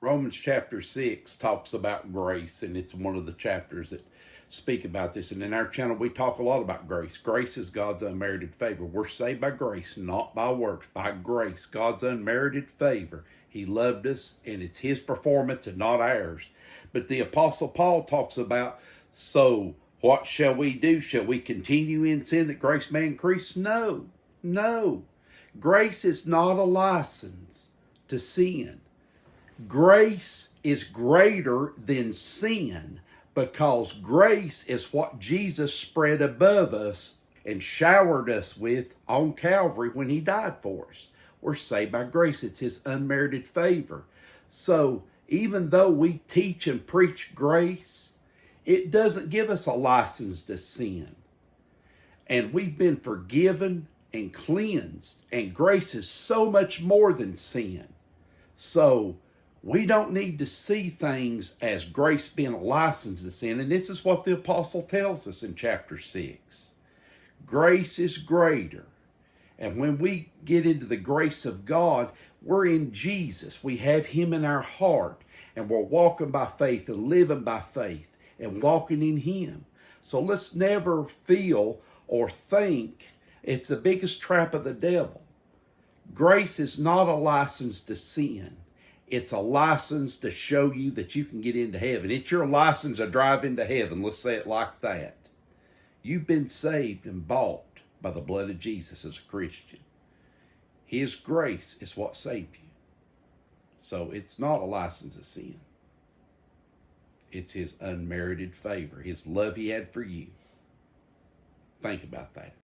Romans chapter 6 talks about grace, and it's one of the chapters that speak about this. And in our channel, we talk a lot about grace. Grace is God's unmerited favor. We're saved by grace, not by works. By grace, God's unmerited favor. He loved us, and it's His performance and not ours. But the Apostle Paul talks about, so what shall we do? Shall we continue in sin that grace may increase? No, no. Grace is not a license to sin. Grace is greater than sin because grace is what Jesus spread above us and showered us with on Calvary when He died for us. We're saved by grace. It's His unmerited favor. So even though we teach and preach grace, it doesn't give us a license to sin. And we've been forgiven and cleansed. And grace is so much more than sin. So we don't need to see things as grace being a license to sin. And this is what the apostle tells us in chapter 6. Grace is greater. And when we get into the grace of God, we're in Jesus. We have Him in our heart. And we're walking by faith and living by faith and walking in Him. So let's never feel or think it's the biggest trap of the devil. Grace is not a license to sin. It's a license to show you that you can get into heaven. It's your license to drive into heaven. Let's say it like that. You've been saved and bought by the blood of Jesus as a Christian. His grace is what saved you. So it's not a license to sin. It's His unmerited favor, His love He had for you. Think about that.